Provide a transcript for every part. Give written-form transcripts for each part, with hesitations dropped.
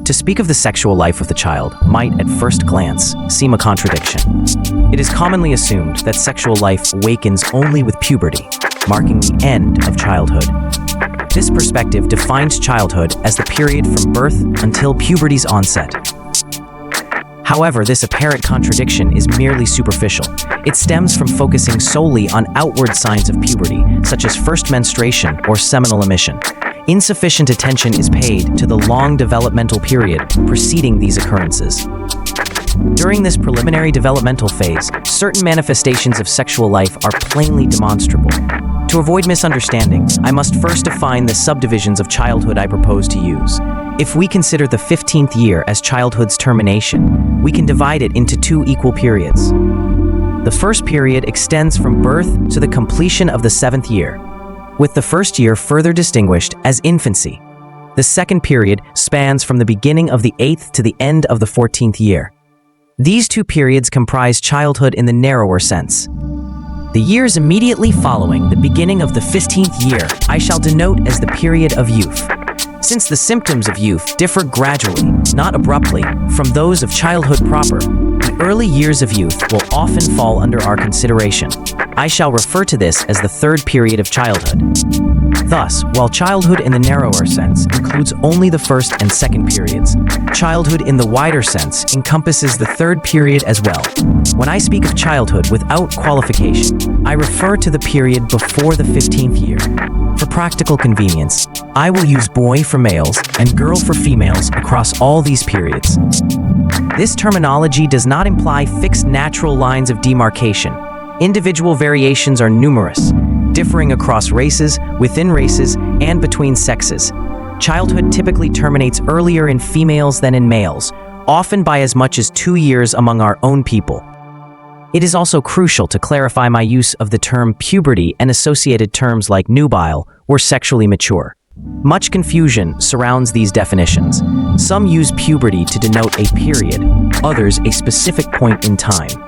To speak of the sexual life of the child might, at first glance, seem a contradiction. It is commonly assumed that sexual life awakens only with puberty, marking the end of childhood. This perspective defines childhood as the period from birth until puberty's onset. However, this apparent contradiction is merely superficial. It stems from focusing solely on outward signs of puberty, such as first menstruation or seminal emission. Insufficient attention is paid to the long developmental period preceding these occurrences. During this preliminary developmental phase, certain manifestations of sexual life are plainly demonstrable. To avoid misunderstanding, I must first define the subdivisions of childhood I propose to use. If we consider the 15th year as childhood's termination, we can divide it into two equal periods. The first period extends from birth to the completion of the 7th year, with the first year further distinguished as infancy. The second period spans from the beginning of the 8th to the end of the 14th year. These two periods comprise childhood in the narrower sense. The years immediately following the beginning of the 15th year I shall denote as the period of youth. Since the symptoms of youth differ gradually, not abruptly, from those of childhood proper, the early years of youth will often fall under our consideration. I shall refer to this as the third period of childhood. Thus, while childhood in the narrower sense includes only the first and second periods, childhood in the wider sense encompasses the third period as well. When I speak of childhood without qualification, I refer to the period before the 15th year. For practical convenience, I will use boy for males and girl for females across all these periods. This terminology does not imply fixed natural lines of demarcation. Individual variations are numerous, differing across races, within races, and between sexes. Childhood typically terminates earlier in females than in males, often by as much as 2 years among our own people. It is also crucial to clarify my use of the term puberty and associated terms like nubile or sexually mature. Much confusion surrounds these definitions. Some use puberty to denote a period, others a specific point in time.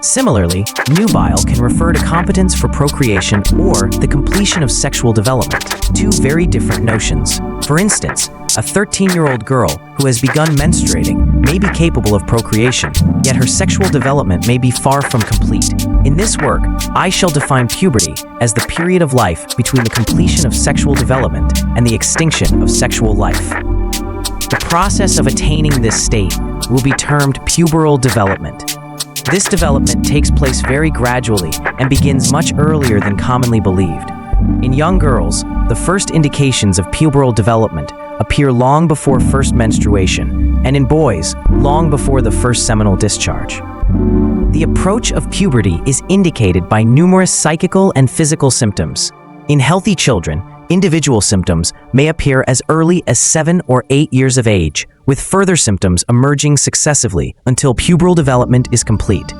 Similarly, nubile can refer to competence for procreation or the completion of sexual development, two very different notions. For instance, a 13-year-old girl who has begun menstruating may be capable of procreation, yet her sexual development may be far from complete. In this work, I shall define puberty as the period of life between the completion of sexual development and the extinction of sexual life. The process of attaining this state will be termed pubertal development. This development takes place very gradually and begins much earlier than commonly believed. In young girls, the first indications of pubertal development appear long before first menstruation, and in boys, long before the first seminal discharge. The approach of puberty is indicated by numerous psychical and physical symptoms. In healthy children, individual symptoms may appear as early as 7 or 8 years of age, with further symptoms emerging successively until pubertal development is complete.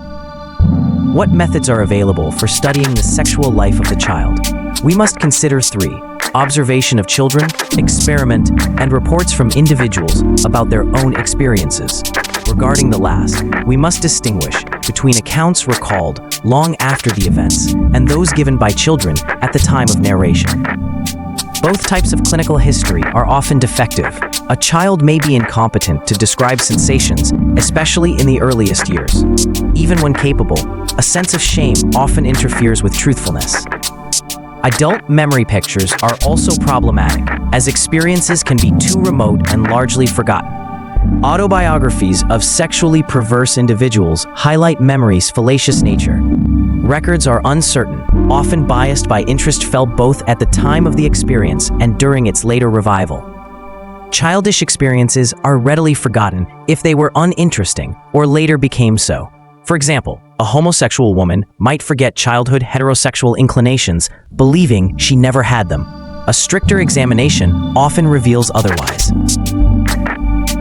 What methods are available for studying the sexual life of the child? We must consider 3: observation of children, experiment, and reports from individuals about their own experiences. Regarding the last, we must distinguish between accounts recalled long after the events and those given by children at the time of narration. Both types of clinical history are often defective. A child may be incompetent to describe sensations, especially in the earliest years. Even when capable, a sense of shame often interferes with truthfulness. Adult memory pictures are also problematic, as experiences can be too remote and largely forgotten. Autobiographies of sexually perverse individuals highlight memory's fallacious nature. Records are uncertain, often biased by interest felt both at the time of the experience and during its later revival. Childish experiences are readily forgotten if they were uninteresting or later became so. For example, a homosexual woman might forget childhood heterosexual inclinations, believing she never had them. A stricter examination often reveals otherwise.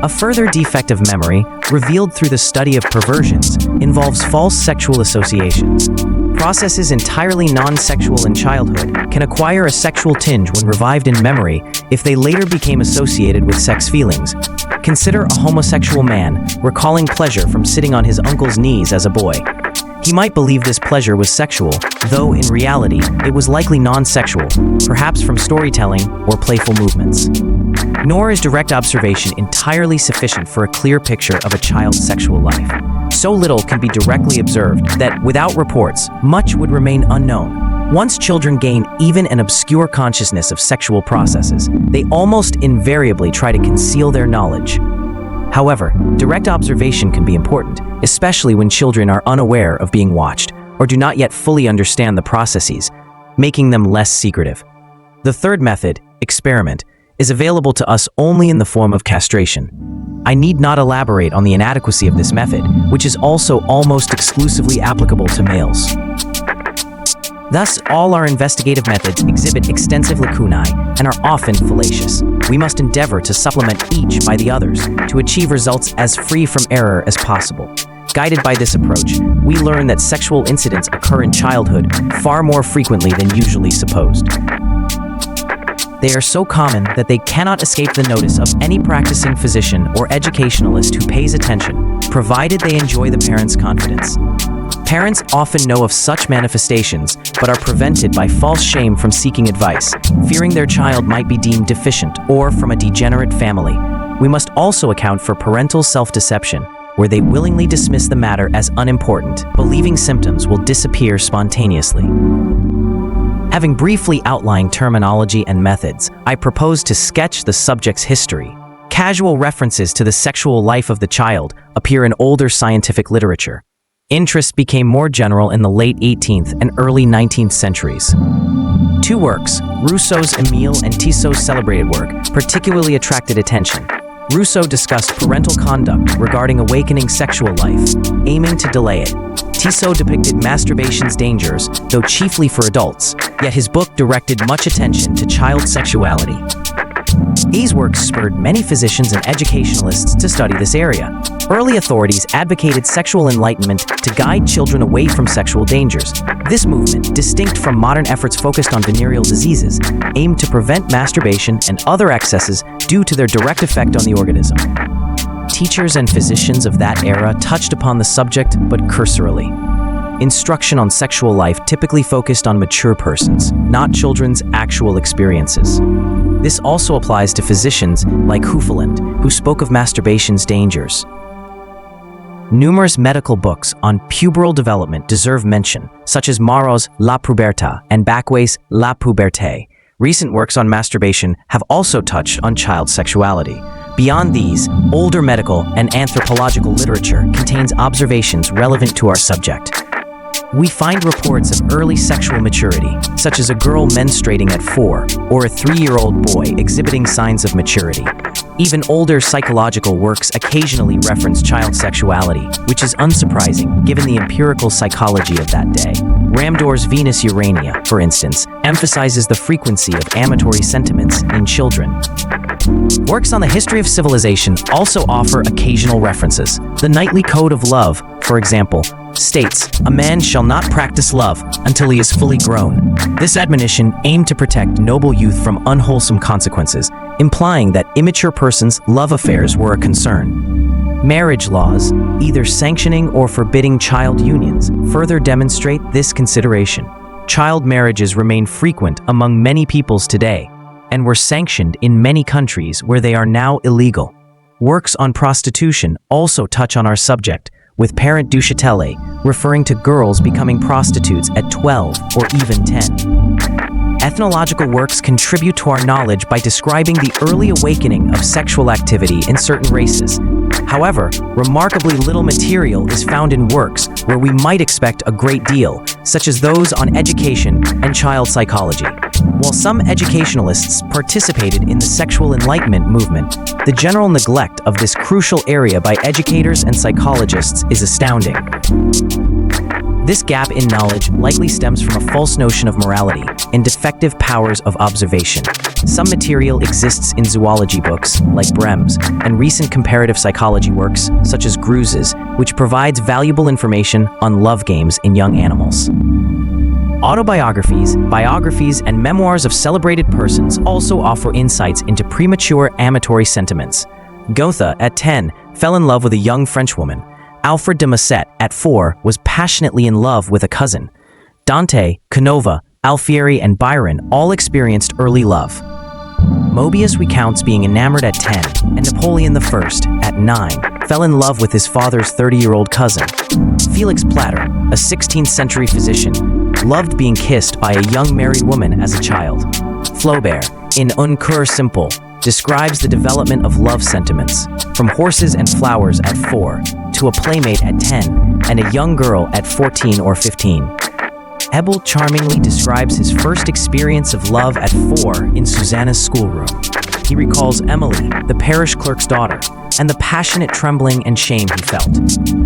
A further defect of memory, revealed through the study of perversions, involves false sexual associations. Processes entirely non-sexual in childhood can acquire a sexual tinge when revived in memory if they later became associated with sex feelings. Consider a homosexual man recalling pleasure from sitting on his uncle's knees as a boy. He might believe this pleasure was sexual, though in reality, it was likely non-sexual, perhaps from storytelling or playful movements. Nor is direct observation entirely sufficient for a clear picture of a child's sexual life. So little can be directly observed that, without reports, much would remain unknown. Once children gain even an obscure consciousness of sexual processes, they almost invariably try to conceal their knowledge. However, direct observation can be important, especially when children are unaware of being watched or do not yet fully understand the processes, making them less secretive. The third method, experiment, is available to us only in the form of castration. I need not elaborate on the inadequacy of this method, which is also almost exclusively applicable to males. Thus, all our investigative methods exhibit extensive lacunae and are often fallacious. We must endeavor to supplement each by the others to achieve results as free from error as possible. Guided by this approach, we learn that sexual incidents occur in childhood far more frequently than usually supposed. They are so common that they cannot escape the notice of any practicing physician or educationalist who pays attention, provided they enjoy the parents' confidence. Parents often know of such manifestations, but are prevented by false shame from seeking advice, fearing their child might be deemed deficient or from a degenerate family. We must also account for parental self-deception, where they willingly dismiss the matter as unimportant, believing symptoms will disappear spontaneously. Having briefly outlined terminology and methods, I propose to sketch the subject's history. Casual references to the sexual life of the child appear in older scientific literature. Interest became more general in the late 18th and early 19th centuries. Two works, Rousseau's Émile and Tissot's celebrated work, particularly attracted attention. Rousseau discussed parental conduct regarding awakening sexual life, aiming to delay it. Tissot depicted masturbation's dangers, though chiefly for adults, yet his book directed much attention to child sexuality. These works spurred many physicians and educationalists to study this area. Early authorities advocated sexual enlightenment to guide children away from sexual dangers. This movement, distinct from modern efforts focused on venereal diseases, aimed to prevent masturbation and other excesses due to their direct effect on the organism. Teachers and physicians of that era touched upon the subject, but cursorily. Instruction on sexual life typically focused on mature persons, not children's actual experiences. This also applies to physicians like Hufeland, who spoke of masturbation's dangers. Numerous medical books on pubertal development deserve mention, such as Marot's La Pubertà and Bacquet's La Puberté. Recent works on masturbation have also touched on child sexuality. Beyond these, older medical and anthropological literature contains observations relevant to our subject. We find reports of early sexual maturity, such as a girl menstruating at 4 or a 3-year-old boy exhibiting signs of maturity. Even older psychological works occasionally reference child sexuality, which is unsurprising given the empirical psychology of that day. Ramdor's Venus Urania, for instance, emphasizes the frequency of amatory sentiments in children. Works on the history of civilization also offer occasional references. The Knightly Code of Love, for example, states, "A man shall not practice love until he is fully grown." This admonition aimed to protect noble youth from unwholesome consequences, implying that immature persons' love affairs were a concern. Marriage laws, either sanctioning or forbidding child unions, further demonstrate this consideration. Child marriages remain frequent among many peoples today, and were sanctioned in many countries where they are now illegal. Works on prostitution also touch on our subject, with Parent Duchâtelet referring to girls becoming prostitutes at 12 or even 10. Ethnological works contribute to our knowledge by describing the early awakening of sexual activity in certain races. However, remarkably little material is found in works where we might expect a great deal, such as those on education and child psychology. While some educationalists participated in the sexual enlightenment movement, the general neglect of this crucial area by educators and psychologists is astounding. This gap in knowledge likely stems from a false notion of morality and defective powers of observation. Some material exists in zoology books, like Brem's, and recent comparative psychology works, such as Gruz's, which provides valuable information on love games in young animals. Autobiographies, biographies, and memoirs of celebrated persons also offer insights into premature amatory sentiments. Goethe, at 10, fell in love with a young Frenchwoman. Alfred de Musset, at 4, was passionately in love with a cousin. Dante, Canova, Alfieri, and Byron all experienced early love. Mobius recounts being enamored at 10, and Napoleon I, at 9, fell in love with his father's 30-year-old cousin. Felix Platter, a 16th-century physician, loved being kissed by a young married woman as a child. Flaubert, in Un Coeur Simple, describes the development of love sentiments, from horses and flowers at 4, to a playmate at 10, and a young girl at 14 or 15. Hebel charmingly describes his first experience of love at 4 in Susanna's schoolroom. He recalls Emily, the parish clerk's daughter, and the passionate trembling and shame he felt.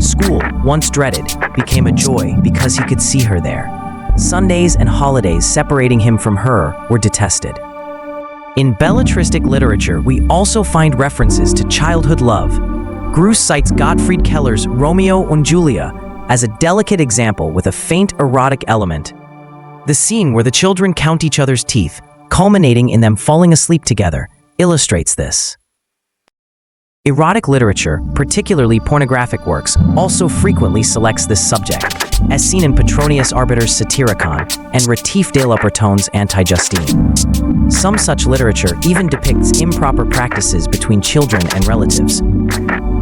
School, once dreaded, became a joy because he could see her there. Sundays and holidays separating him from her were detested. In belletristic literature, we also find references to childhood love. Gruss cites Gottfried Keller's Romeo and Julia as a delicate example with a faint erotic element. The scene where the children count each other's teeth, culminating in them falling asleep together, illustrates this. Erotic literature, particularly pornographic works, also frequently selects this subject, as seen in Petronius Arbiter's Satyricon and Retief de la Bretonne's Anti-Justine. Some such literature even depicts improper practices between children and relatives.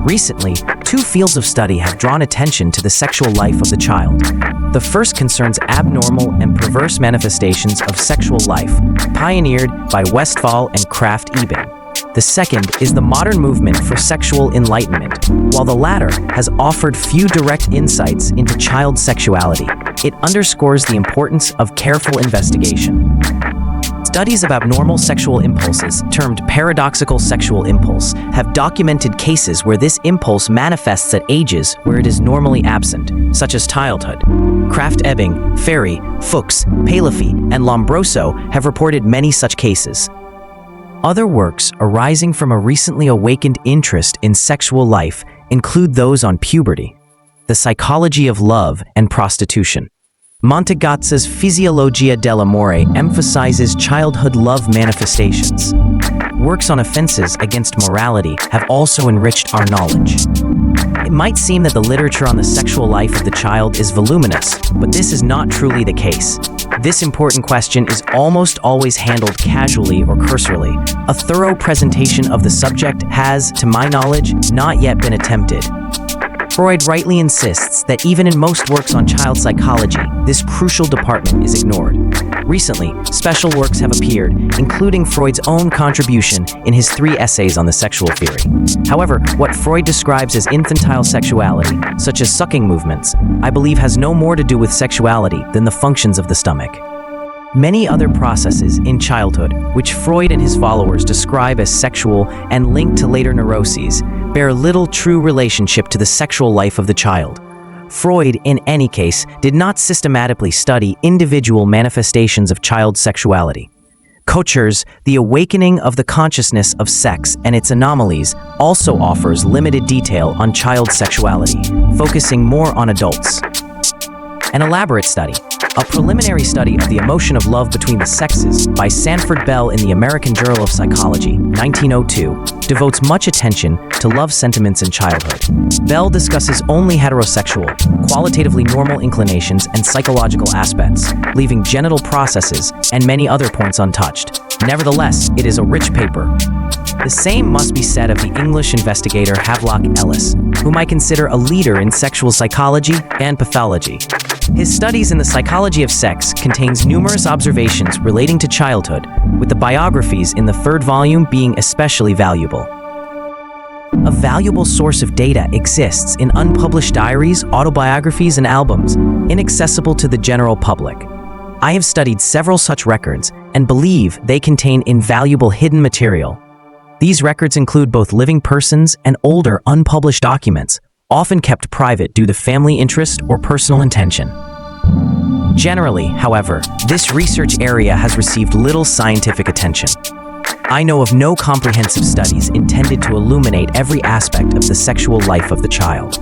Recently, 2 fields of study have drawn attention to the sexual life of the child. The first concerns abnormal and perverse manifestations of sexual life, pioneered by Westphal and Kraft-Ebing. The second is the modern movement for sexual enlightenment. While the latter has offered few direct insights into child sexuality, it underscores the importance of careful investigation. Studies of abnormal sexual impulses, termed paradoxical sexual impulse, have documented cases where this impulse manifests at ages where it is normally absent, such as childhood. Kraft-Ebing, Ferry, Fuchs, Palafy, and Lombroso have reported many such cases. Other works arising from a recently awakened interest in sexual life include those on puberty, the psychology of love, and prostitution. Montagazza's Physiologia dell'amore emphasizes childhood love manifestations. Works on offenses against morality have also enriched our knowledge. It might seem that the literature on the sexual life of the child is voluminous, but this is not truly the case. This important question is almost always handled casually or cursorily. A thorough presentation of the subject has, to my knowledge, not yet been attempted. Freud rightly insists that even in most works on child psychology, this crucial department is ignored. Recently, special works have appeared, including Freud's own contribution in his 3 essays on the sexual theory. However, what Freud describes as infantile sexuality, such as sucking movements, I believe has no more to do with sexuality than the functions of the stomach. Many other processes in childhood, which Freud and his followers describe as sexual and linked to later neuroses, bear little true relationship to the sexual life of the child. Freud, in any case, did not systematically study individual manifestations of child sexuality. Kocher's The Awakening of the Consciousness of Sex and Its Anomalies also offers limited detail on child sexuality, focusing more on adults. An elaborate study, a preliminary study of the emotion of love between the sexes by Sanford Bell in the American Journal of Psychology, 1902, devotes much attention to love sentiments in childhood. Bell discusses only heterosexual, qualitatively normal inclinations and psychological aspects, leaving genital processes and many other points untouched. Nevertheless, it is a rich paper. The same must be said of the English investigator Havelock Ellis, whom I consider a leader in sexual psychology and pathology. His studies in the psychology of sex contains numerous observations relating to childhood, with the biographies in the 3rd volume being especially valuable. A valuable source of data exists in unpublished diaries, autobiographies, and albums, inaccessible to the general public. I have studied several such records and believe they contain invaluable hidden material. These records include both living persons and older unpublished documents, often kept private due to family interest or personal intention. Generally, however, this research area has received little scientific attention. I know of no comprehensive studies intended to illuminate every aspect of the sexual life of the child.